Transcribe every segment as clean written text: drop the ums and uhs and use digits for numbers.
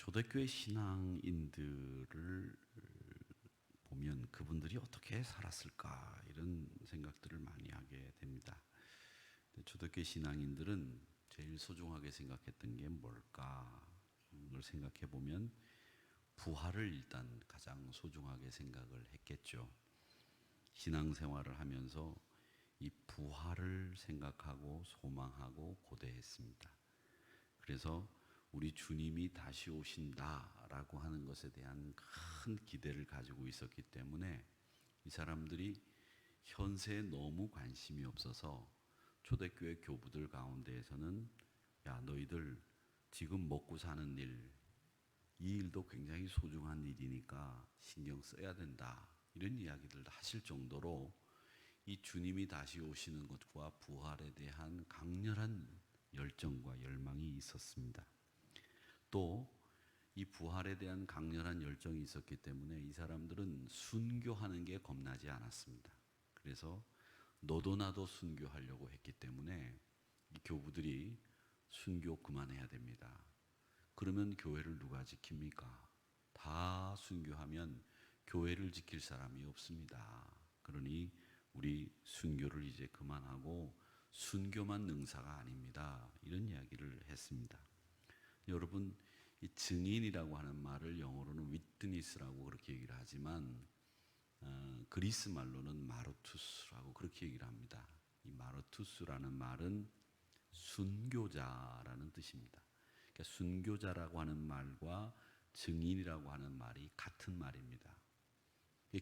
초대교회 신앙인들을 보면 그분들이 어떻게 살았을까 이런 생각들을 많이 하게 됩니다. 초대교회 신앙인들은 제일 소중하게 생각했던 게 뭘까? 걸 생각해 보면 부활을 일단 가장 소중하게 생각을 했겠죠. 신앙생활을 하면서 이 부활을 생각하고 소망하고 고대했습니다. 그래서 우리 주님이 다시 오신다라고 하는 것에 대한 큰 기대를 가지고 있었기 때문에 이 사람들이 현세에 너무 관심이 없어서 초대교회 교부들 가운데에서는 야, 너희들 지금 먹고 사는 일, 이 일도 굉장히 소중한 일이니까 신경 써야 된다. 이런 이야기를 하실 정도로 이 주님이 다시 오시는 것과 부활에 대한 강렬한 열정과 열망이 있었습니다. 또 이 부활에 대한 강렬한 열정이 있었기 때문에 이 사람들은 순교하는 게 겁나지 않았습니다. 그래서 너도 나도 순교하려고 했기 때문에 이 교부들이 순교 그만해야 됩니다. 그러면 교회를 누가 지킵니까? 다 순교하면 교회를 지킬 사람이 없습니다. 그러니 우리 순교를 이제 그만하고 순교만 능사가 아닙니다. 이런 이야기를 했습니다. 여러분, 이 증인이라고 하는 말을 영어로는 위트니스라고 그렇게 얘기를 하지만 그리스 말로는 마르투스라고 그렇게 얘기를 합니다. 이 마르투스라는 말은 순교자라는 뜻입니다. 그러니까 순교자라고 하는 말과 증인이라고 하는 말이 같은 말입니다.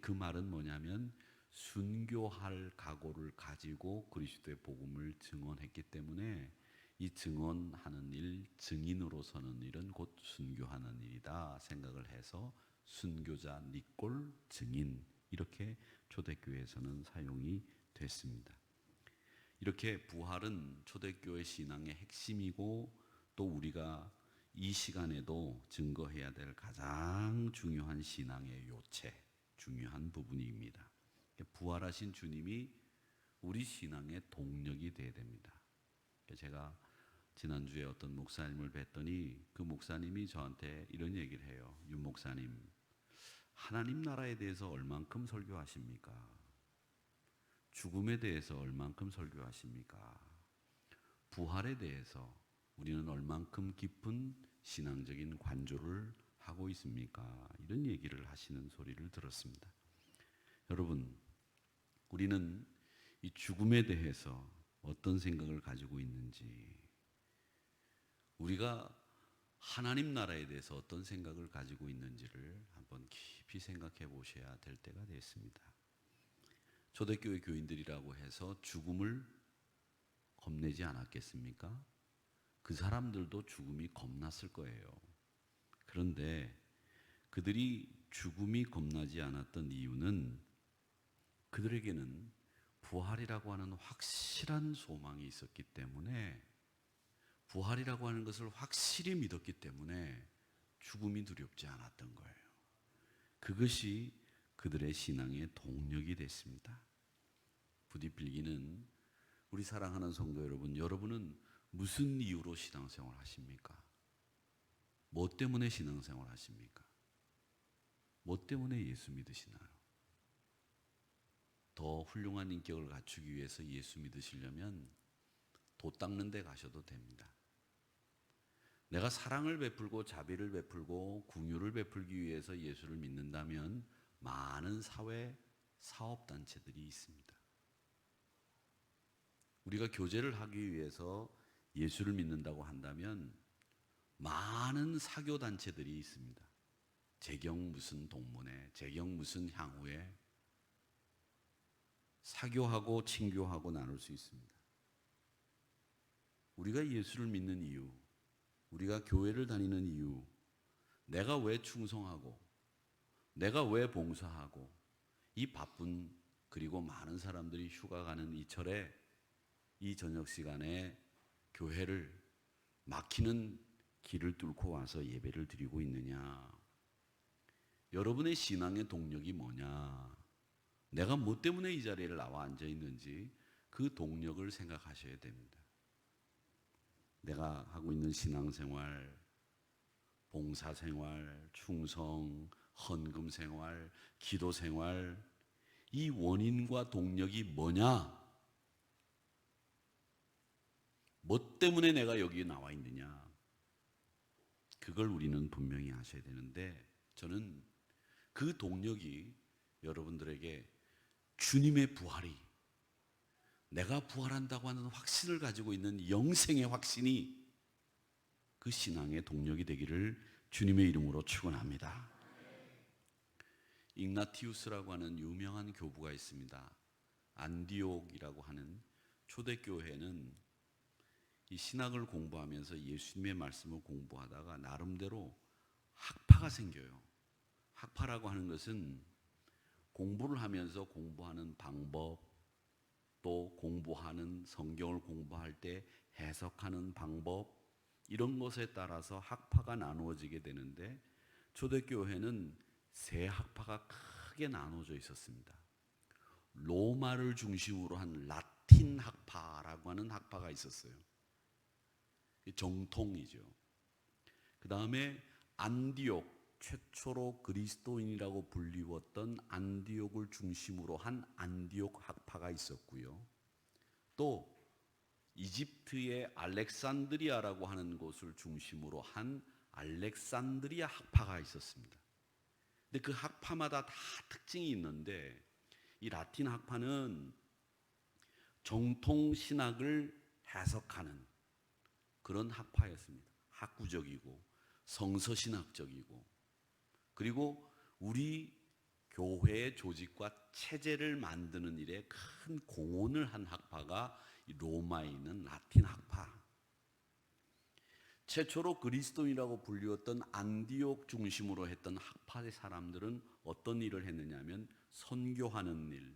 그 말은 뭐냐면 순교할 각오를 가지고 그리스도의 복음을 증언했기 때문에 이 증언하는 일, 증인으로 서는 일은 곧 순교하는 일이다 생각을 해서 순교자, 니꼴, 증인 이렇게 초대교회에서는 사용이 됐습니다. 이렇게 부활은 초대교회 신앙의 핵심이고 또 우리가 이 시간에도 증거해야 될 가장 중요한 신앙의 요체, 중요한 부분입니다. 부활하신 주님이 우리 신앙의 동력이 되어야 됩니다. 제가 지난주에 어떤 목사님을 뵀더니 그 목사님이 저한테 이런 얘기를 해요. 윤 목사님, 하나님 나라에 대해서 얼만큼 설교하십니까? 죽음에 대해서 얼만큼 설교하십니까? 부활에 대해서 우리는 얼만큼 깊은 신앙적인 관조를 하고 있습니까? 이런 얘기를 하시는 소리를 들었습니다. 여러분, 우리는 이 죽음에 대해서 어떤 생각을 가지고 있는지, 우리가 하나님 나라에 대해서 어떤 생각을 가지고 있는지를 한번 깊이 생각해 보셔야 될 때가 됐습니다. 초대교회 교인들이라고 해서 죽음을 겁내지 않았겠습니까? 그 사람들도 죽음이 겁났을 거예요. 그런데 그들이 죽음이 겁나지 않았던 이유는 그들에게는 부활이라고 하는 확실한 소망이 있었기 때문에, 부활이라고 하는 것을 확실히 믿었기 때문에 죽음이 두렵지 않았던 거예요. 그것이 그들의 신앙의 동력이 됐습니다. 부디 빌기는 우리 사랑하는 성도 여러분, 여러분은 무슨 이유로 신앙생활 하십니까? 뭐 때문에 신앙생활 하십니까? 뭐 때문에 예수 믿으시나요? 더 훌륭한 인격을 갖추기 위해서 예수 믿으시려면 도 닦는 데 가셔도 됩니다. 내가 사랑을 베풀고 자비를 베풀고 긍휼을 베풀기 위해서 예수를 믿는다면 많은 사회 사업단체들이 있습니다. 우리가 교제를 하기 위해서 예수를 믿는다고 한다면 많은 사교단체들이 있습니다. 재경 무슨 동문회, 재경 무슨 향후회, 사교하고 친교하고 나눌 수 있습니다. 우리가 예수를 믿는 이유, 우리가 교회를 다니는 이유, 내가 왜 충성하고 내가 왜 봉사하고 이 바쁜 그리고 많은 사람들이 휴가 가는 이 철에 이 저녁 시간에 교회를 막히는 길을 뚫고 와서 예배를 드리고 있느냐? 여러분의 신앙의 동력이 뭐냐? 내가 뭐 때문에 이 자리에 나와 앉아 있는지 그 동력을 생각하셔야 됩니다. 내가 하고 있는 신앙생활, 봉사생활, 충성, 헌금생활, 기도생활, 이 원인과 동력이 뭐냐? 뭐 때문에 내가 여기 나와 있느냐? 그걸 우리는 분명히 아셔야 되는데, 저는 그 동력이 여러분들에게 주님의 부활이, 내가 부활한다고 하는 확신을 가지고 있는 영생의 확신이 그 신앙의 동력이 되기를 주님의 이름으로 축원합니다. ig나티우스라고 하는 유명한 교부가 있습니다. 안디옥이라고 하는 초대교회는 이 신학을 공부하면서 예수님의 말씀을 공부하다가 나름대로 학파가 생겨요. 학파라고 하는 것은 공부를 하면서 공부하는 방법, 또 공부하는 성경을 공부할 때 해석하는 방법, 이런 것에 따라서 학파가 나누어지게 되는데, 초대교회는 세 학파가 크게 나눠져 있었습니다. 로마를 중심으로 한 라틴 학파라고 하는 학파가 있었어요. 정통이죠. 그 다음에 안디옥, 최초로 그리스도인이라고 불리웠던 안디옥을 중심으로 한 안디옥 학파가 있었고요. 또 이집트의 알렉산드리아라고 하는 곳을 중심으로 한 알렉산드리아 학파가 있었습니다. 근데 그 학파마다 다 특징이 있는데, 이 라틴 학파는 정통 신학을 해석하는 그런 학파였습니다. 학구적이고 성서신학적이고, 그리고 우리 교회의 조직과 체제를 만드는 일에 큰 공헌을 한 학파가 이 로마에 있는 라틴 학파. 최초로 그리스도인이라고 불리웠던 안디옥 중심으로 했던 학파의 사람들은 어떤 일을 했느냐면 선교하는 일,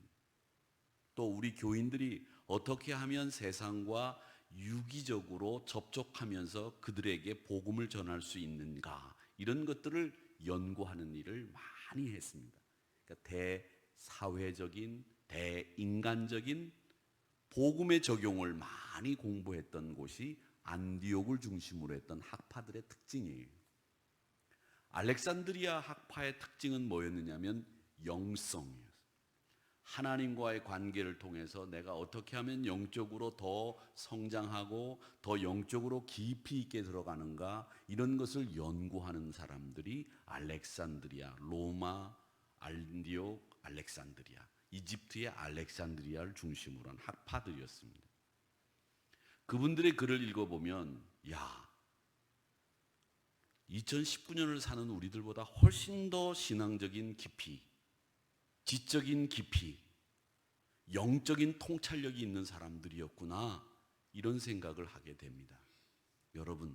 또 우리 교인들이 어떻게 하면 세상과 유기적으로 접촉하면서 그들에게 복음을 전할 수 있는가, 이런 것들을 연구하는 일을 많이 했습니다. 그러니까 대사회적인, 대인간적인 복음의 적용을 많이 공부했던 곳이 안디옥을 중심으로 했던 학파들의 특징이에요. 알렉산드리아 학파의 특징은 뭐였느냐면 영성이었어요. 하나님과의 관계를 통해서 내가 어떻게 하면 영적으로 더 성장하고 더 영적으로 깊이 있게 들어가는가, 이런 것을 연구하는 사람들이 알렉산드리아, 로마, 안디옥, 알렉산드리아, 이집트의 알렉산드리아를 중심으로 한 학파들이었습니다. 그분들의 글을 읽어보면, 야, 2019년을 사는 우리들보다 훨씬 더 신앙적인 깊이, 지적인 깊이, 영적인 통찰력이 있는 사람들이었구나, 이런 생각을 하게 됩니다. 여러분,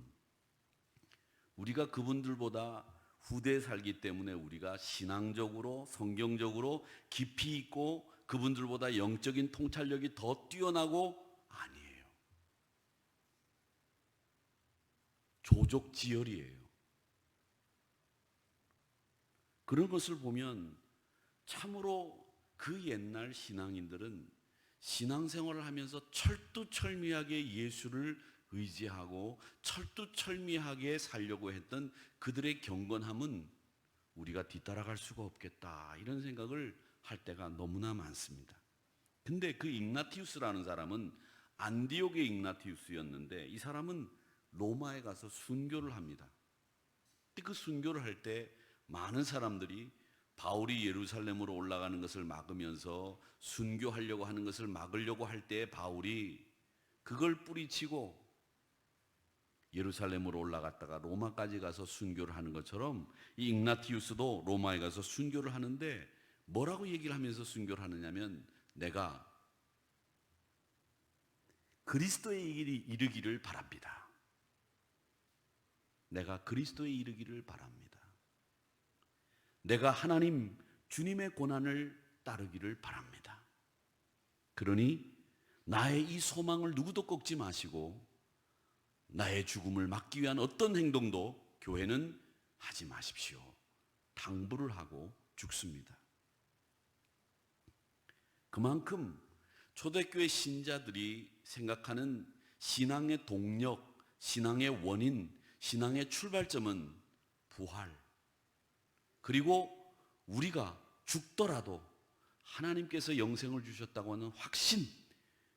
우리가 그분들보다 후대에 살기 때문에 우리가 신앙적으로, 성경적으로 깊이 있고 그분들보다 영적인 통찰력이 더 뛰어나고, 아니에요. 조족지열이에요. 그런 것을 보면 참으로 그 옛날 신앙인들은 신앙생활을 하면서 철두철미하게 예수를 의지하고 철두철미하게 살려고 했던 그들의 경건함은 우리가 뒤따라갈 수가 없겠다, 이런 생각을 할 때가 너무나 많습니다. 근데 그 ig나티우스라는 사람은 안디옥의 ig나티우스였는데, 이 사람은 로마에 가서 순교를 합니다. 그 순교를 할 때 많은 사람들이 바울이 예루살렘으로 올라가는 것을 막으면서 순교하려고 하는 것을 막으려고 할 때 바울이 그걸 뿌리치고 예루살렘으로 올라갔다가 로마까지 가서 순교를 하는 것처럼, 이 ig나티우스도 로마에 가서 순교를 하는데 뭐라고 얘기를 하면서 순교를 하느냐면, 내가 그리스도에 이르기를 바랍니다. 내가 그리스도에 이르기를 바랍니다. 내가 하나님 주님의 고난을 따르기를 바랍니다. 그러니 나의 이 소망을 누구도 꺾지 마시고 나의 죽음을 막기 위한 어떤 행동도 교회는 하지 마십시오. 당부를 하고 죽습니다. 그만큼 초대교회 신자들이 생각하는 신앙의 동력, 신앙의 원인, 신앙의 출발점은 부활, 그리고 우리가 죽더라도 하나님께서 영생을 주셨다고 하는 확신,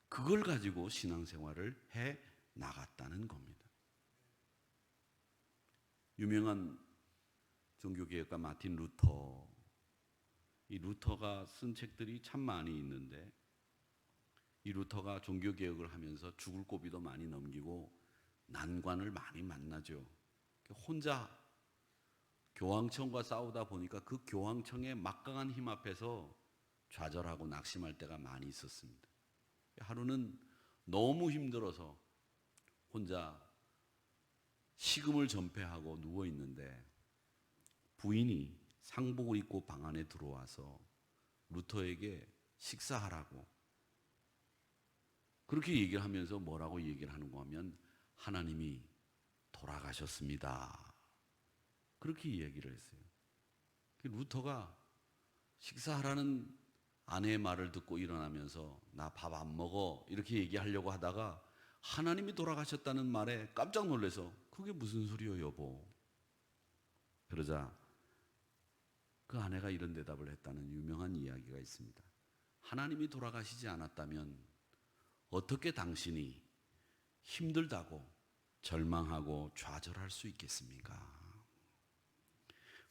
그걸 가지고 신앙생활을 해 나갔다는 겁니다. 유명한 종교개혁가 마틴 루터, 이 루터가 쓴 책들이 참 많이 있는데, 이 루터가 종교개혁을 하면서 죽을 고비도 많이 넘기고 난관을 많이 만나죠. 혼자 교황청과 싸우다 보니까 그 교황청의 막강한 힘 앞에서 좌절하고 낙심할 때가 많이 있었습니다. 하루는 너무 힘들어서 혼자 식음을 전폐하고 누워 있는데 부인이 상복을 입고 방 안에 들어와서 루터에게 식사하라고 그렇게 얘기를 하면서 뭐라고 얘기를 하는가 하면 하나님이 돌아가셨습니다. 그렇게 이야기를 했어요. 루터가 식사하라는 아내의 말을 듣고 일어나면서 나 밥 안 먹어 이렇게 얘기하려고 하다가 하나님이 돌아가셨다는 말에 깜짝 놀라서 그게 무슨 소리요 여보? 그러자 그 아내가 이런 대답을 했다는 유명한 이야기가 있습니다. 하나님이 돌아가시지 않았다면 어떻게 당신이 힘들다고 절망하고 좌절할 수 있겠습니까?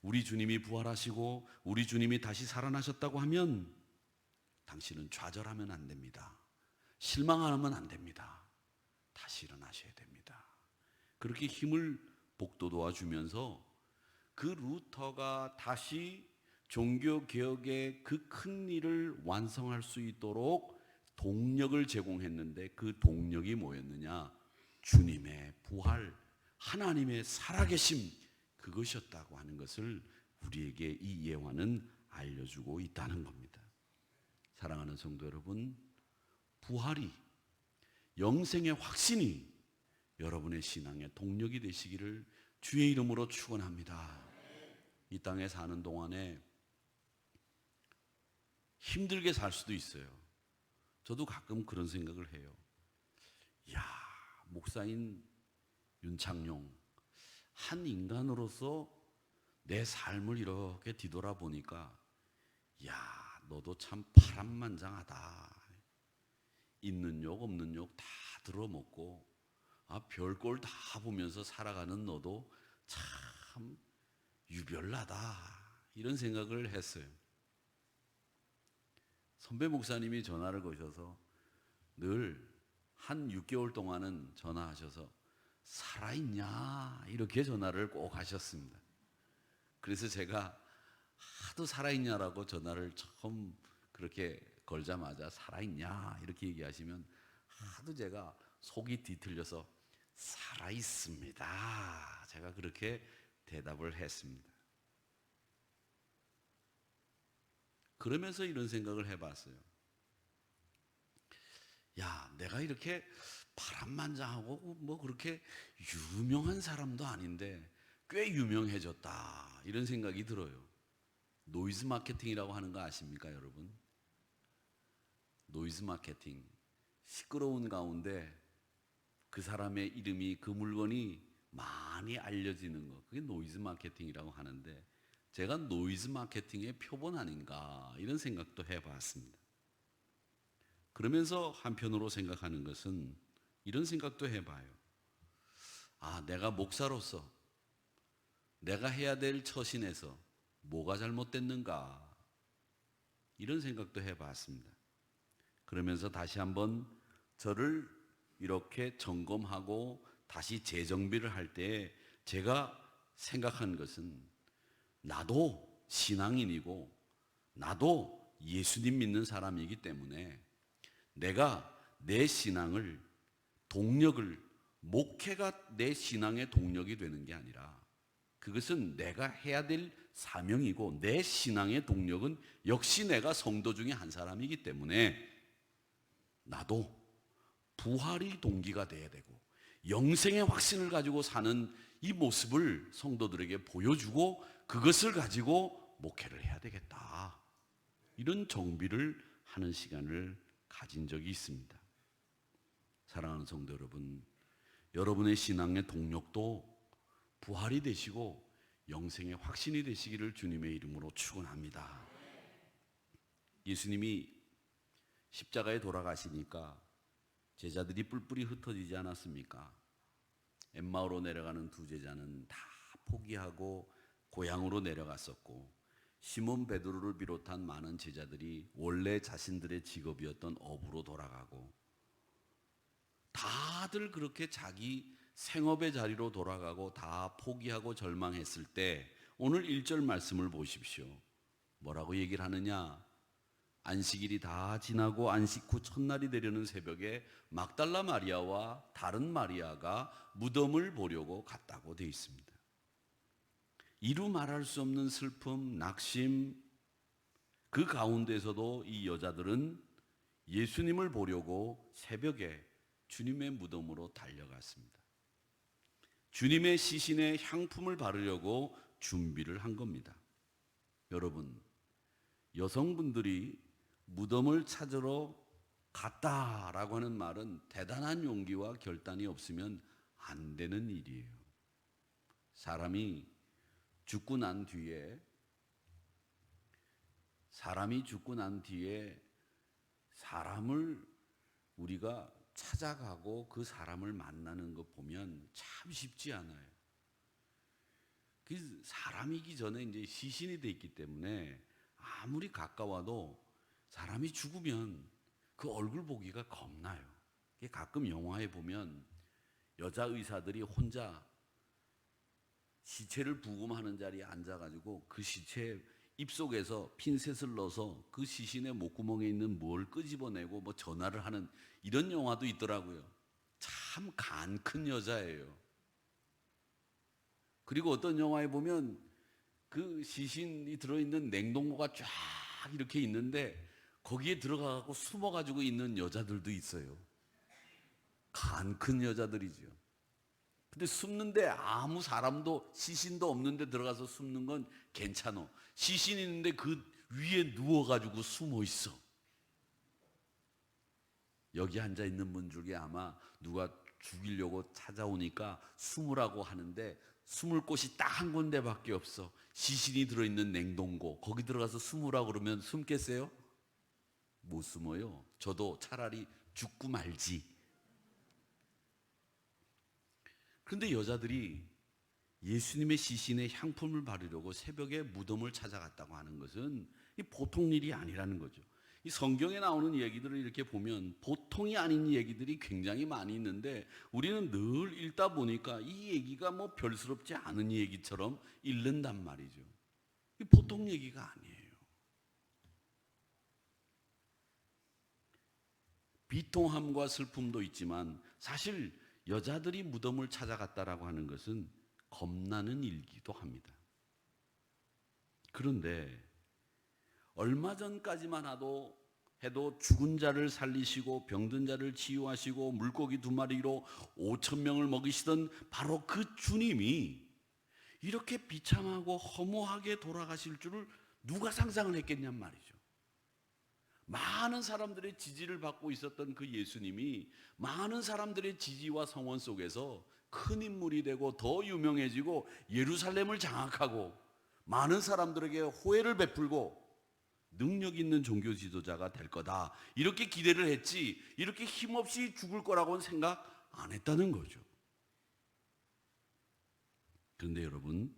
우리 주님이 부활하시고 우리 주님이 다시 살아나셨다고 하면 당신은 좌절하면 안 됩니다. 실망하면 안 됩니다. 다시 일어나셔야 됩니다. 그렇게 힘을 복돋아 주면서 그 루터가 다시 종교개혁의 그 큰 일을 완성할 수 있도록 동력을 제공했는데 그 동력이 뭐였느냐? 주님의 부활, 하나님의 살아계심, 그것이었다고 하는 것을 우리에게 이 예화는 알려주고 있다는 겁니다. 사랑하는 성도 여러분, 부활이, 영생의 확신이 여러분의 신앙의 동력이 되시기를 주의 이름으로 축원합니다. 이 땅에 사는 동안에 힘들게 살 수도 있어요. 저도 가끔 그런 생각을 해요. 야, 목사인 윤창용, 한 인간으로서 내 삶을 이렇게 뒤돌아보니까 야, 너도 참 파란만장하다. 있는 욕 없는 욕 다 들어먹고 별꼴 다 보면서 살아가는 너도 참 유별나다. 이런 생각을 했어요. 선배 목사님이 전화를 거셔서 늘 한 6개월 동안은 전화하셔서 살아있냐 이렇게 전화를 꼭 하셨습니다. 그래서 제가 하도 살아있냐라고 전화를 처음 그렇게 걸자마자 살아있냐 이렇게 얘기하시면 하도 제가 속이 뒤틀려서 살아있습니다. 제가 그렇게 대답을 했습니다. 그러면서 이런 생각을 해봤어요. 야, 내가 이렇게 파란만장하고 뭐 그렇게 유명한 사람도 아닌데 꽤 유명해졌다 이런 생각이 들어요. 노이즈 마케팅이라고 하는 거 아십니까 여러분? 노이즈 마케팅, 시끄러운 가운데 그 사람의 이름이, 그 물건이 많이 알려지는 거, 그게 노이즈 마케팅이라고 하는데 제가 노이즈 마케팅의 표본 아닌가 이런 생각도 해봤습니다. 그러면서 한편으로 생각하는 것은 이런 생각도 해봐요. 내가 목사로서 내가 해야 될 처신에서 뭐가 잘못됐는가 이런 생각도 해봤습니다. 그러면서 다시 한번 저를 이렇게 점검하고 다시 재정비를 할 때 제가 생각한 것은 나도 신앙인이고 나도 예수님 믿는 사람이기 때문에 내가 내 신앙을, 동력을, 목회가 내 신앙의 동력이 되는 게 아니라 그것은 내가 해야 될 사명이고 내 신앙의 동력은 역시 내가 성도 중에 한 사람이기 때문에 나도 부활이 동기가 돼야 되고 영생의 확신을 가지고 사는 이 모습을 성도들에게 보여주고 그것을 가지고 목회를 해야 되겠다. 이런 정비를 하는 시간을 가진 적이 있습니다. 사랑하는 성도 여러분, 여러분의 신앙의 동력도 부활이 되시고 영생의 확신이 되시기를 주님의 이름으로 축원합니다. 예수님이 십자가에 돌아가시니까 제자들이 뿔뿔이 흩어지지 않았습니까? 엠마오로 내려가는 두 제자는 다 포기하고 고향으로 내려갔었고, 시몬 베드로를 비롯한 많은 제자들이 원래 자신들의 직업이었던 어부로 돌아가고, 다들 그렇게 자기 생업의 자리로 돌아가고 다 포기하고 절망했을 때 오늘 1절 말씀을 보십시오. 뭐라고 얘기를 하느냐? 안식일이 다 지나고 안식 후 첫날이 되려는 새벽에 막달라 마리아와 다른 마리아가 무덤을 보려고 갔다고 되어 있습니다. 이루 말할 수 없는 슬픔, 낙심, 그 가운데서도 이 여자들은 예수님을 보려고 새벽에 주님의 무덤으로 달려갔습니다. 주님의 시신에 향품을 바르려고 준비를 한 겁니다. 여러분, 여성분들이 무덤을 찾으러 갔다라고 하는 말은 대단한 용기와 결단이 없으면 안 되는 일이에요. 사람이 죽고 난 뒤에 사람을 우리가 찾아가고 그 사람을 만나는 것 보면 참 쉽지 않아요. 그 사람이기 전에 이제 시신이 돼 있기 때문에 아무리 가까워도 사람이 죽으면 그 얼굴 보기가 겁나요. 가끔 영화에 보면 여자 의사들이 혼자 시체를 부검하는 자리에 앉아가지고 그 시체 입속에서 핀셋을 넣어서 그 시신의 목구멍에 있는 뭘 끄집어내고 뭐 전화를 하는 이런 영화도 있더라고요. 참 간 큰 여자예요. 그리고 어떤 영화에 보면 그 시신이 들어있는 냉동고가 쫙 이렇게 있는데 거기에 들어가고 숨어가지고 있는 여자들도 있어요. 간 큰 여자들이죠. 근데 숨는데 아무 사람도 시신도 없는데 들어가서 숨는 건 괜찮아. 시신 있는데 그 위에 누워가지고 숨어 있어. 여기 앉아 있는 분 중에 아마 누가 죽이려고 찾아오니까 숨으라고 하는데 숨을 곳이 딱 한 군데밖에 없어. 시신이 들어있는 냉동고. 거기 들어가서 숨으라고 그러면 숨겠어요? 못 숨어요. 저도 차라리 죽고 말지. 그런데 여자들이 예수님의 시신에 향품을 바르려고 새벽에 무덤을 찾아갔다고 하는 것은 보통 일이 아니라는 거죠. 이 성경에 나오는 얘기들을 이렇게 보면 보통이 아닌 얘기들이 굉장히 많이 있는데 우리는 늘 읽다 보니까 이 얘기가 뭐 별스럽지 않은 얘기처럼 읽는단 말이죠. 이 보통 얘기가 아니에요. 비통함과 슬픔도 있지만 사실 여자들이 무덤을 찾아갔다라고 하는 것은 겁나는 일기도 합니다. 그런데 얼마 전까지만 해도 죽은 자를 살리시고 병든 자를 치유하시고 물고기 2마리로 5,000명을 먹이시던 바로 그 주님이 이렇게 비참하고 허무하게 돌아가실 줄을 누가 상상을 했겠냔 말이죠. 많은 사람들의 지지를 받고 있었던 그 예수님이 많은 사람들의 지지와 성원 속에서 큰 인물이 되고 더 유명해지고 예루살렘을 장악하고 많은 사람들에게 호혜를 베풀고 능력 있는 종교 지도자가 될 거다 이렇게 기대를 했지 이렇게 힘없이 죽을 거라고는 생각 안 했다는 거죠. 그런데 여러분,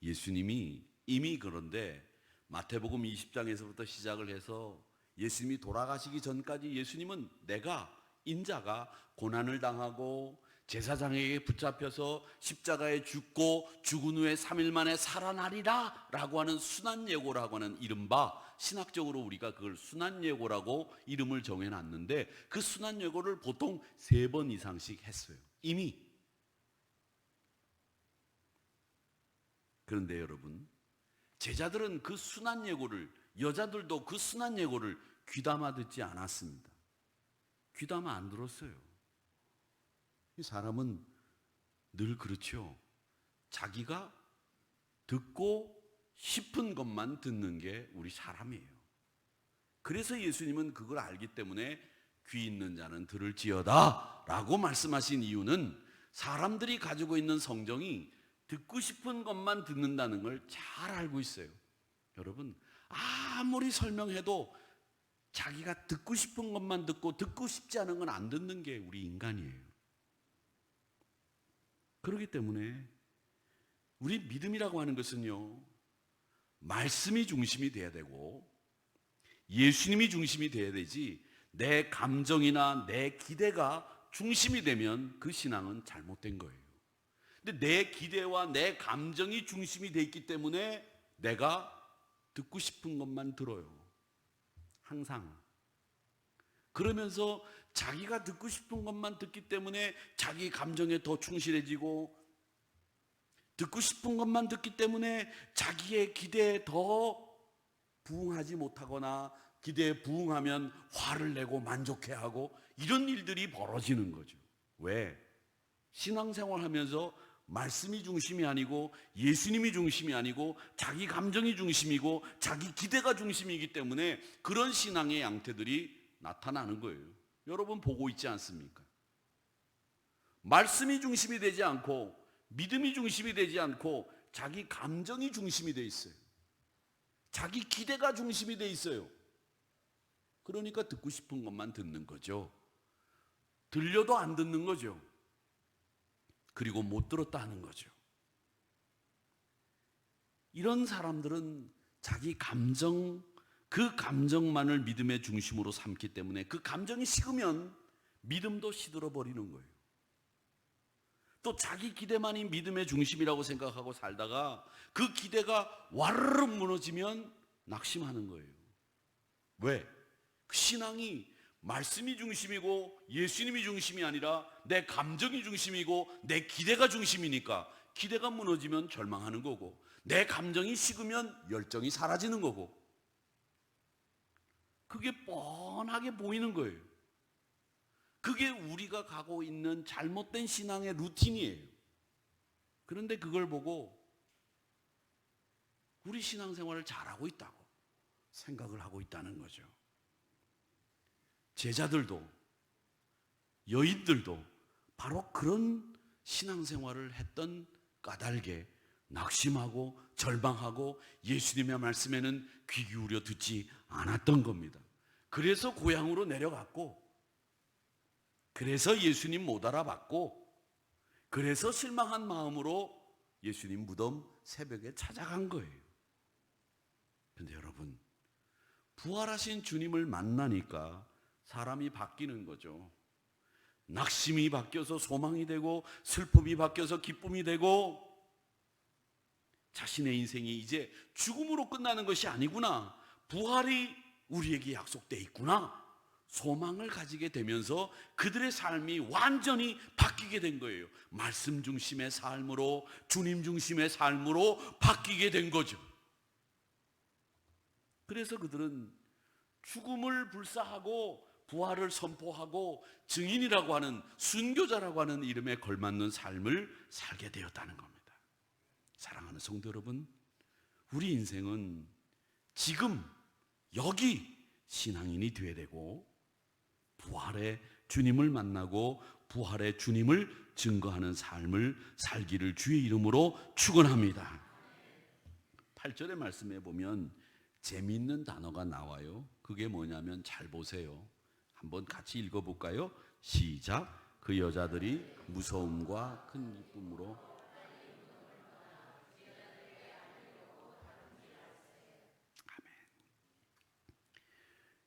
예수님이 이미 그런데 마태복음 20장에서부터 시작을 해서 예수님이 돌아가시기 전까지 예수님은 내가 인자가 고난을 당하고 제사장에게 붙잡혀서 십자가에 죽고 죽은 후에 3일 만에 살아나리라 라고 하는 순환예고라고 하는 이른바 신학적으로 우리가 그걸 순환예고라고 이름을 정해놨는데 그 순환예고를 보통 3번 이상씩 했어요. 이미. 그런데 여러분, 제자들은 그 순환예고를 여자들도 그 순환예고를 귀담아 듣지 않았습니다. 귀담아 안 들었어요. 이 사람은 늘 그렇죠. 자기가 듣고 싶은 것만 듣는 게 우리 사람이에요. 그래서 예수님은 그걸 알기 때문에 귀 있는 자는 들을지어다 라고 말씀하신 이유는 사람들이 가지고 있는 성정이 듣고 싶은 것만 듣는다는 걸 잘 알고 있어요. 여러분, 아무리 설명해도 자기가 듣고 싶은 것만 듣고 듣고 싶지 않은 건 안 듣는 게 우리 인간이에요. 그렇기 때문에 우리 믿음이라고 하는 것은요, 말씀이 중심이 돼야 되고 예수님이 중심이 돼야 되지, 내 감정이나 내 기대가 중심이 되면 그 신앙은 잘못된 거예요. 근데 내 기대와 내 감정이 중심이 돼 있기 때문에 내가 듣고 싶은 것만 들어요. 항상. 그러면서 자기가 듣고 싶은 것만 듣기 때문에 자기 감정에 더 충실해지고, 듣고 싶은 것만 듣기 때문에 자기의 기대에 더 부응하지 못하거나, 기대에 부응하면 화를 내고 만족해하고, 이런 일들이 벌어지는 거죠. 왜? 신앙생활 하면서 말씀이 중심이 아니고 예수님이 중심이 아니고 자기 감정이 중심이고 자기 기대가 중심이기 때문에 그런 신앙의 양태들이 나타나는 거예요. 여러분 보고 있지 않습니까? 말씀이 중심이 되지 않고 믿음이 중심이 되지 않고 자기 감정이 중심이 돼 있어요. 자기 기대가 중심이 돼 있어요. 그러니까 듣고 싶은 것만 듣는 거죠. 들려도 안 듣는 거죠. 그리고 못 들었다 하는 거죠. 이런 사람들은 자기 감정, 그 감정만을 믿음의 중심으로 삼기 때문에 그 감정이 식으면 믿음도 시들어 버리는 거예요. 또 자기 기대만이 믿음의 중심이라고 생각하고 살다가 그 기대가 와르르 무너지면 낙심하는 거예요. 왜? 그 신앙이 말씀이 중심이고 예수님이 중심이 아니라 내 감정이 중심이고 내 기대가 중심이니까, 기대가 무너지면 절망하는 거고 내 감정이 식으면 열정이 사라지는 거고, 그게 뻔하게 보이는 거예요. 그게 우리가 가고 있는 잘못된 신앙의 루틴이에요. 그런데 그걸 보고 우리 신앙생활을 잘하고 있다고 생각을 하고 있다는 거죠. 제자들도 여인들도 바로 그런 신앙생활을 했던 까닭에 낙심하고 절망하고 예수님의 말씀에는 귀 기울여 듣지 않았던 겁니다. 그래서 고향으로 내려갔고, 그래서 예수님 못 알아봤고, 그래서 실망한 마음으로 예수님 무덤 새벽에 찾아간 거예요. 그런데 여러분, 부활하신 주님을 만나니까 사람이 바뀌는 거죠. 낙심이 바뀌어서 소망이 되고, 슬픔이 바뀌어서 기쁨이 되고, 자신의 인생이 이제 죽음으로 끝나는 것이 아니구나, 부활이 우리에게 약속되어 있구나, 소망을 가지게 되면서 그들의 삶이 완전히 바뀌게 된 거예요. 말씀 중심의 삶으로, 주님 중심의 삶으로 바뀌게 된 거죠. 그래서 그들은 죽음을 불사하고 부활을 선포하고 증인이라고 하는, 순교자라고 하는 이름에 걸맞는 삶을 살게 되었다는 겁니다. 사랑하는 성도 여러분, 우리 인생은 지금 여기 신앙인이 되어야 되고, 부활의 주님을 만나고 부활의 주님을 증거하는 삶을 살기를 주의 이름으로 축원합니다. 8절의 말씀에 보면 재미있는 단어가 나와요. 그게 뭐냐면, 잘 보세요. 한번 같이 읽어볼까요? 시작. 그 여자들이 무서움과 큰 기쁨으로. 아멘.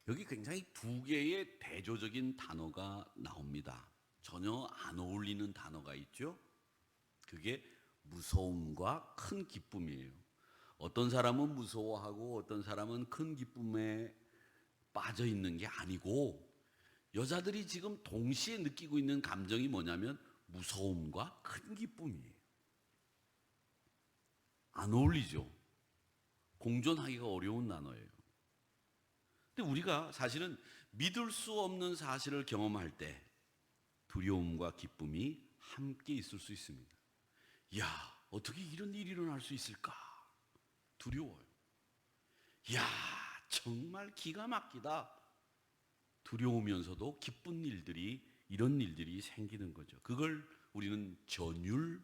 여기 굉장히 두 개의 대조적인 단어가 나옵니다. 전혀 안 어울리는 단어가 있죠. 그게 무서움과 큰 기쁨이에요. 어떤 사람은 무서워하고 어떤 사람은 큰 기쁨에 빠져 있는 게 아니고, 여자들이 지금 동시에 느끼고 있는 감정이 뭐냐면 무서움과 큰 기쁨이에요. 안 어울리죠. 공존하기가 어려운 단어예요. 근데 우리가 사실은 믿을 수 없는 사실을 경험할 때 두려움과 기쁨이 함께 있을 수 있습니다. 야, 어떻게 이런 일이 일어날 수 있을까? 두려워요. 야, 정말 기가 막히다. 두려우면서도 기쁜 일들이, 이런 일들이 생기는 거죠. 그걸 우리는 전율적인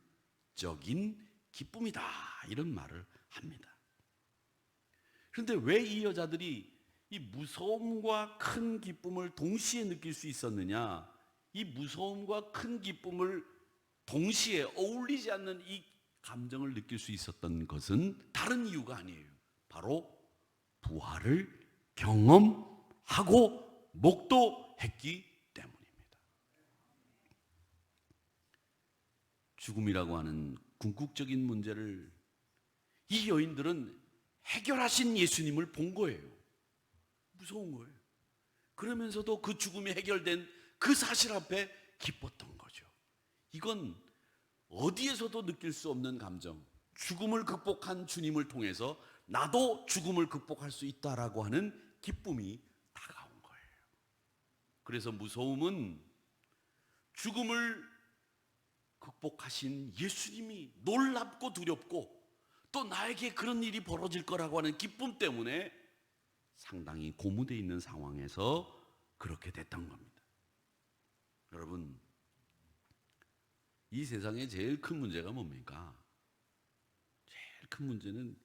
기쁨이다 이런 말을 합니다. 그런데 왜 이 여자들이 이 무서움과 큰 기쁨을 동시에 느낄 수 있었느냐? 이 무서움과 큰 기쁨을 동시에 어울리지 않는 이 감정을 느낄 수 있었던 것은 다른 이유가 아니에요. 바로 부활을 경험하고 목도했기 때문입니다. 죽음이라고 하는 궁극적인 문제를 이 여인들은 해결하신 예수님을 본 거예요. 무서운 거예요. 그러면서도 그 죽음이 해결된 그 사실 앞에 기뻤던 거죠. 이건 어디에서도 느낄 수 없는 감정, 죽음을 극복한 주님을 통해서 나도 죽음을 극복할 수 있다라고 하는 기쁨이 다가온 거예요. 그래서 무서움은 죽음을 극복하신 예수님이 놀랍고 두렵고 또 나에게 그런 일이 벌어질 거라고 하는 기쁨 때문에 상당히 고무되어 있는 상황에서 그렇게 됐던 겁니다. 여러분, 이 세상에 제일 큰 문제가 뭡니까? 제일 큰 문제는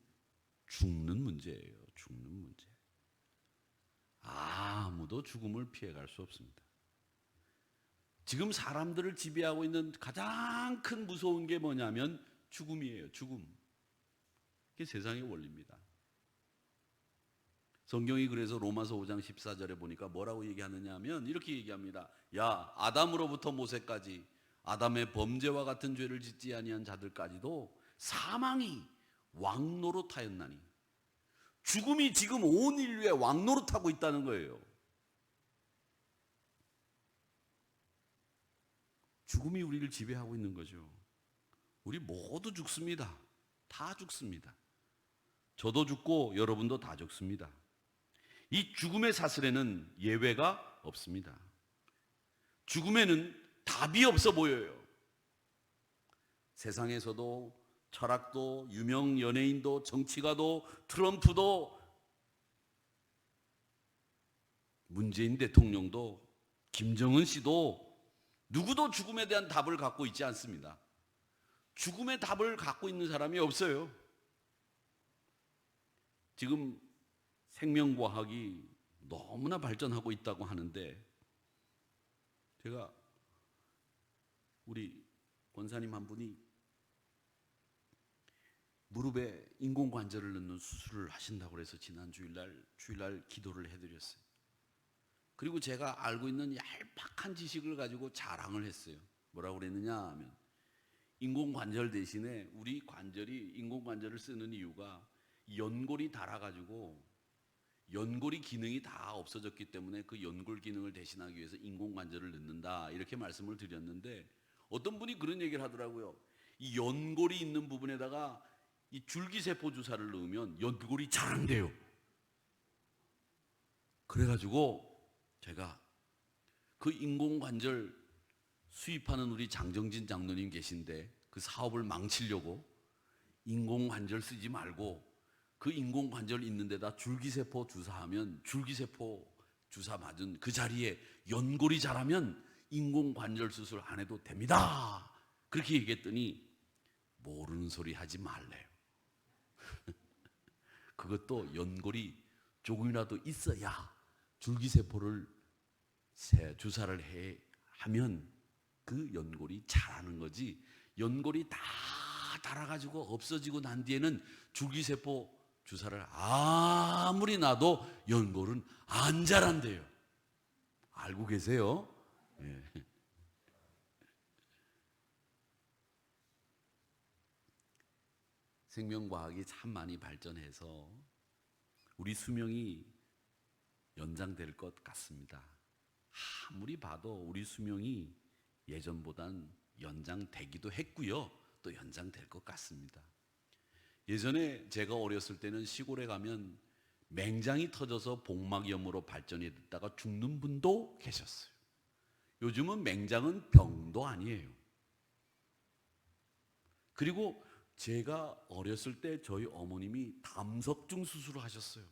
죽는 문제예요. 죽는 문제. 아무도 죽음을 피해갈 수 없습니다. 지금 사람들을 지배하고 있는 가장 큰 무서운 게 뭐냐면 죽음이에요. 죽음. 그게 세상의 원리입니다. 성경이 그래서 로마서 5장 14절에 보니까 뭐라고 얘기하느냐 하면 이렇게 얘기합니다. 야, 아담으로부터 모세까지 아담의 범죄와 같은 죄를 짓지 아니한 자들까지도 사망이 왕노릇하였나니, 죽음이 지금 온 인류에 왕노릇하고 있다는 거예요. 죽음이 우리를 지배하고 있는 거죠. 우리 모두 죽습니다. 다 죽습니다. 저도 죽고 여러분도 다 죽습니다. 이 죽음의 사슬에는 예외가 없습니다. 죽음에는 답이 없어 보여요. 세상에서도 철학도 유명 연예인도 정치가도 트럼프도 문재인 대통령도 김정은 씨도 누구도 죽음에 대한 답을 갖고 있지 않습니다. 죽음의 답을 갖고 있는 사람이 없어요. 지금 생명과학이 너무나 발전하고 있다고 하는데, 제가 우리 권사님 한 분이 무릎에 인공관절을 넣는 수술을 하신다고 해서 지난 주일날 기도를 해드렸어요. 그리고 제가 알고 있는 얄팍한 지식을 가지고 자랑을 했어요. 뭐라고 그랬느냐 하면, 인공관절 대신에 우리 관절이 인공관절을 쓰는 이유가 연골이 닳아가지고 연골이 기능이 다 없어졌기 때문에 그 연골 기능을 대신하기 위해서 인공관절을 넣는다, 이렇게 말씀을 드렸는데, 어떤 분이 그런 얘기를 하더라고요. 이 연골이 있는 부분에다가 이 줄기세포 주사를 넣으면 연골이 자란대요. 그래가지고 제가 그 인공관절 수입하는 우리 장정진 장로님 계신데, 그 사업을 망치려고 인공관절 쓰지 말고 그 인공관절 있는 데다 줄기세포 주사하면, 줄기세포 주사 맞은 그 자리에 연골이 자라면 인공관절 수술 안 해도 됩니다. 그렇게 얘기했더니 모르는 소리 하지 말래요. 그것도 연골이 조금이라도 있어야 줄기세포를 주사를 하면 그 연골이 자라는 거지, 연골이 다 닳아가지고 없어지고 난 뒤에는 줄기세포 주사를 아무리 놔도 연골은 안 자란대요. 알고 계세요? 예. 생명과학이 참 많이 발전해서 우리 수명이 연장될 것 같습니다. 아무리 봐도 우리 수명이 예전보단 연장되기도 했고요, 또 연장될 것 같습니다. 예전에 제가 어렸을 때는 시골에 가면 맹장이 터져서 복막염으로 발전이 됐다가 죽는 분도 계셨어요. 요즘은 맹장은 병도 아니에요. 그리고 제가 어렸을 때 저희 어머님이 담석중 수술을 하셨어요.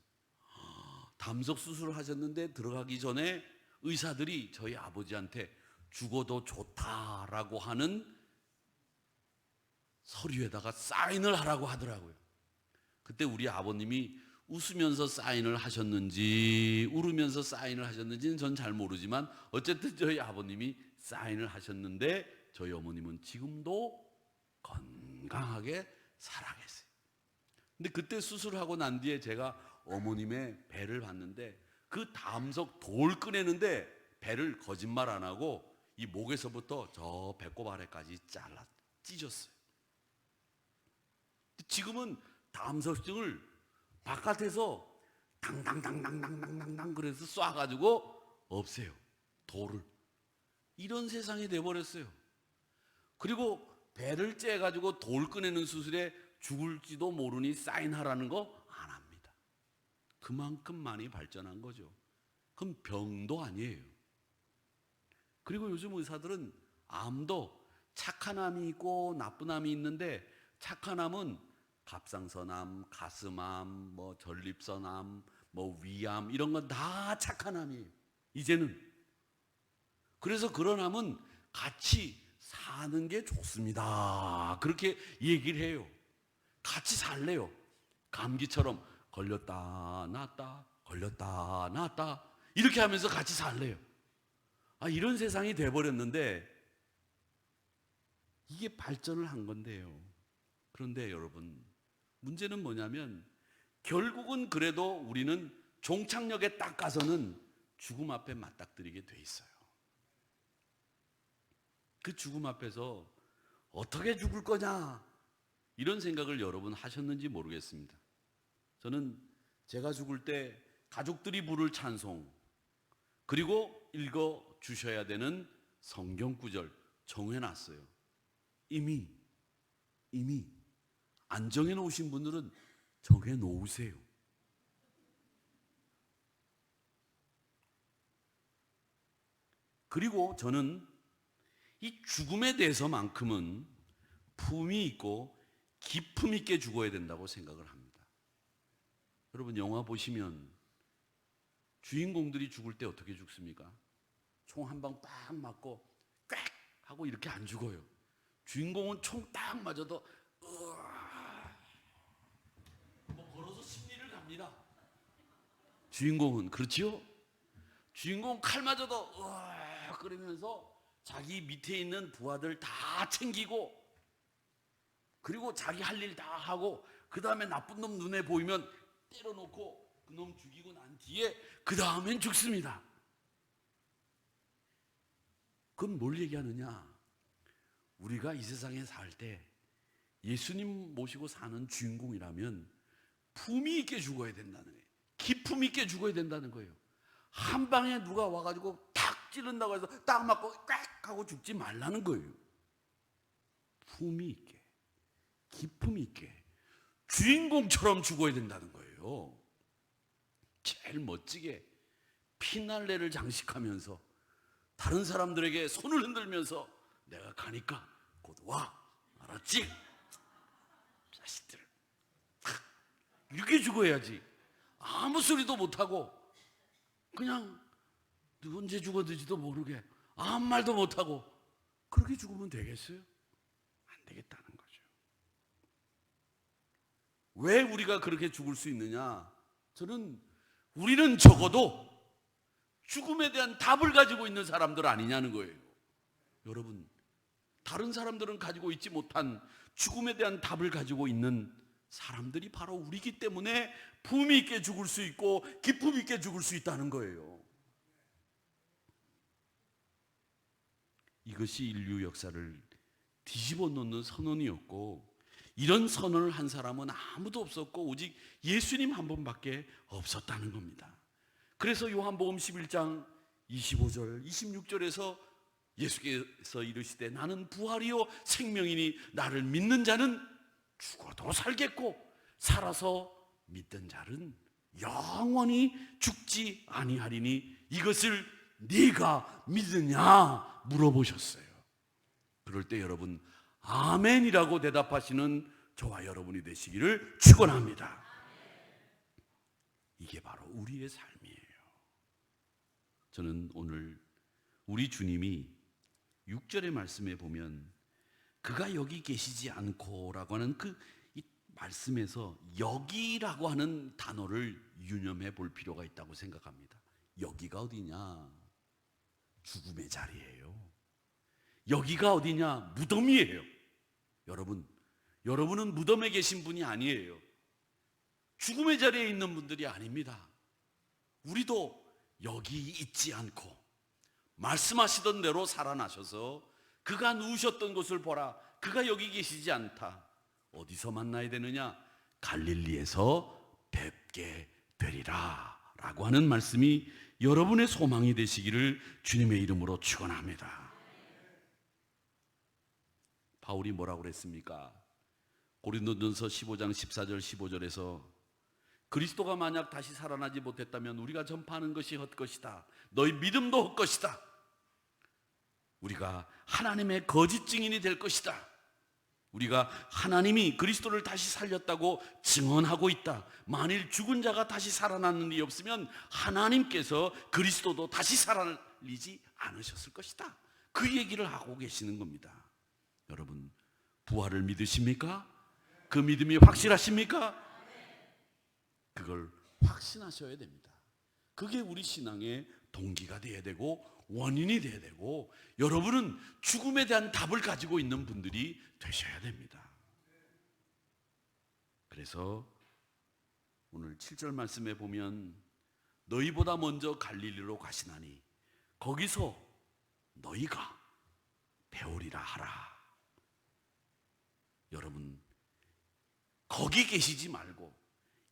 담석 수술을 하셨는데 들어가기 전에 의사들이 저희 아버지한테 죽어도 좋다라고 하는 서류에다가 사인을 하라고 하더라고요. 그때 우리 아버님이 웃으면서 사인을 하셨는지 울으면서 사인을 하셨는지는 전 잘 모르지만 어쨌든 저희 아버님이 사인을 하셨는데 저희 어머님은 지금도 건강하게 살아계세요. 근데 그때 수술하고 난 뒤에 제가 어머님의 배를 봤는데 그 담석 돌 꺼내는데 배를 거짓말 안 하고 이 목에서부터 저 배꼽 아래까지 잘라 찢었어요. 지금은 담석증을 바깥에서 당당당당당당당 그래서 쏴가지고 없애요. 돌을. 이런 세상이 돼버렸어요. 그리고 배를 째가지고 돌 꺼내는 수술에 죽을지도 모르니 사인하라는 거 안 합니다. 그만큼 많이 발전한 거죠. 그럼 병도 아니에요. 그리고 요즘 의사들은 암도 착한 암이 있고 나쁜 암이 있는데 착한 암은 갑상선암, 가슴암, 뭐 전립선암, 뭐 위암 이런 건 다 착한 암이에요. 이제는. 그래서 그런 암은 같이 사는 게 좋습니다. 그렇게 얘기를 해요. 같이 살래요. 감기처럼 걸렸다 낫다 걸렸다 낫다 이렇게 하면서 같이 살래요. 이런 세상이 돼버렸는데 이게 발전을 한 건데요. 그런데 여러분 문제는 뭐냐면 결국은 그래도 우리는 종착역에 딱 가서는 죽음 앞에 맞닥뜨리게 돼 있어요. 그 죽음 앞에서 어떻게 죽을 거냐 이런 생각을 여러분 하셨는지 모르겠습니다. 저는 제가 죽을 때 가족들이 부를 찬송 그리고 읽어 주셔야 되는 성경 구절 정해놨어요. 이미 안 정해놓으신 분들은 정해놓으세요. 그리고 저는 이 죽음에 대해서만큼은 품이 있고 기품 있게 죽어야 된다고 생각을 합니다. 여러분 영화 보시면 주인공들이 죽을 때 어떻게 죽습니까? 총 한 방 딱 맞고 꽥 하고 이렇게 안 죽어요. 주인공은 총 딱 맞아도 뭐 걸어서 심리를 갑니다. 주인공은 그렇지요? 주인공 칼 맞아도 그러면서 자기 밑에 있는 부하들 다 챙기고 그리고 자기 할 일 다 하고 그 다음에 나쁜 놈 눈에 보이면 때려놓고 그 놈 죽이고 난 뒤에 그 다음엔 죽습니다. 그건 뭘 얘기하느냐? 우리가 이 세상에 살 때 예수님 모시고 사는 주인공이라면 품위 있게 죽어야 된다는 거예요. 기품 있게 죽어야 된다는 거예요. 한 방에 누가 와가지고 탁 찌른다고 해서 딱 맞고 꽥 하고 죽지 말라는 거예요. 품위 있게, 기품 있게 주인공처럼 죽어야 된다는 거예요. 제일 멋지게 피날레를 장식하면서 다른 사람들에게 손을 흔들면서 내가 가니까 곧 와, 알았지? 자식들 이렇게 죽어야지. 아무 소리도 못하고 그냥 언제 죽어들지도 모르게 아무 말도 못하고 그렇게 죽으면 되겠어요? 안 되겠다는 거죠. 왜 우리가 그렇게 죽을 수 있느냐? 저는 우리는 적어도 죽음에 대한 답을 가지고 있는 사람들 아니냐는 거예요. 여러분 다른 사람들은 가지고 있지 못한 죽음에 대한 답을 가지고 있는 사람들이 바로 우리이기 때문에 품위 있게 죽을 수 있고 기품 있게 죽을 수 있다는 거예요. 이것이 인류 역사를 뒤집어 놓는 선언이었고 이런 선언을 한 사람은 아무도 없었고 오직 예수님 한 분밖에 없었다는 겁니다. 그래서 요한복음 11장 25절 26절에서 예수께서 이르시되 나는 부활이요 생명이니 나를 믿는 자는 죽어도 살겠고 살아서 믿던 자는 영원히 죽지 아니하리니 이것을 네가 믿느냐 물어보셨어요. 그럴 때 여러분 아멘이라고 대답하시는 저와 여러분이 되시기를 축원합니다. 이게 바로 우리의 삶이에요. 저는 오늘 우리 주님이 6절의 말씀에 보면 그가 여기 계시지 않고라고 하는 이 말씀에서 여기라고 하는 단어를 유념해 볼 필요가 있다고 생각합니다. 여기가 어디냐? 죽음의 자리예요. 여기가 어디냐? 무덤이에요. 여러분은 무덤에 계신 분이 아니에요. 죽음의 자리에 있는 분들이 아닙니다. 우리도 여기 있지 않고 말씀하시던 대로 살아나셔서 그가 누우셨던 곳을 보라. 그가 여기 계시지 않다. 어디서 만나야 되느냐? 갈릴리에서 뵙게 되리라 라고 하는 말씀이 여러분의 소망이 되시기를 주님의 이름으로 축원합니다. 바울이 뭐라고 그랬습니까? 고린도전서 15장 14절 15절에서 그리스도가 만약 다시 살아나지 못했다면 우리가 전파하는 것이 헛것이다. 너희 믿음도 헛것이다. 우리가 하나님의 거짓 증인이 될 것이다. 우리가 하나님이 그리스도를 다시 살렸다고 증언하고 있다. 만일 죽은 자가 다시 살아나는 일이 없으면 하나님께서 그리스도도 다시 살리지 않으셨을 것이다. 그 얘기를 하고 계시는 겁니다. 여러분, 부활을 믿으십니까? 그 믿음이 확실하십니까? 그걸 확신하셔야 됩니다. 그게 우리 신앙의 동기가 되어야 되고 원인이 되어야 되고, 여러분은 죽음에 대한 답을 가지고 있는 분들이 되셔야 됩니다. 그래서 오늘 7절 말씀에 보면 너희보다 먼저 갈릴리로 가시나니 거기서 너희가 배우리라 하라. 여러분, 거기 계시지 말고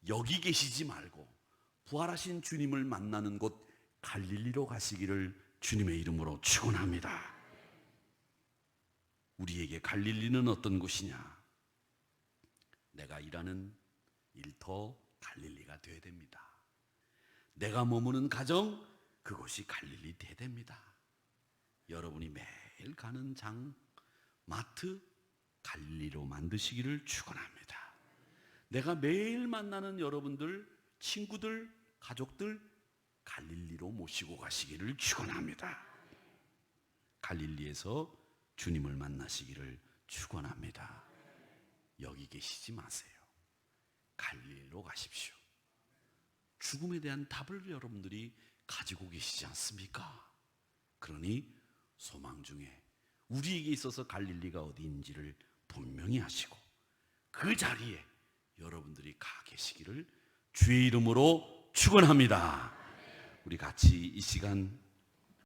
여기 계시지 말고 부활하신 주님을 만나는 곳 갈릴리로 가시기를 주님의 이름으로 축원합니다. 우리에게 갈릴리는 어떤 곳이냐? 내가 일하는 일터 갈릴리가 되어야 됩니다. 내가 머무는 가정, 그곳이 갈릴리 되어야 됩니다. 여러분이 매일 가는 장, 마트, 갈릴리로 만드시기를 축원합니다. 내가 매일 만나는 여러분들, 친구들, 가족들 갈릴리로 모시고 가시기를 축원합니다. 갈릴리에서 주님을 만나시기를 축원합니다. 여기 계시지 마세요. 갈릴리로 가십시오. 죽음에 대한 답을 여러분들이 가지고 계시지 않습니까? 그러니 소망 중에 우리에게 있어서 갈릴리가 어디인지를 분명히 하시고 그 자리에 여러분들이 가 계시기를 주의 이름으로 축원합니다. 우리 같이 이 시간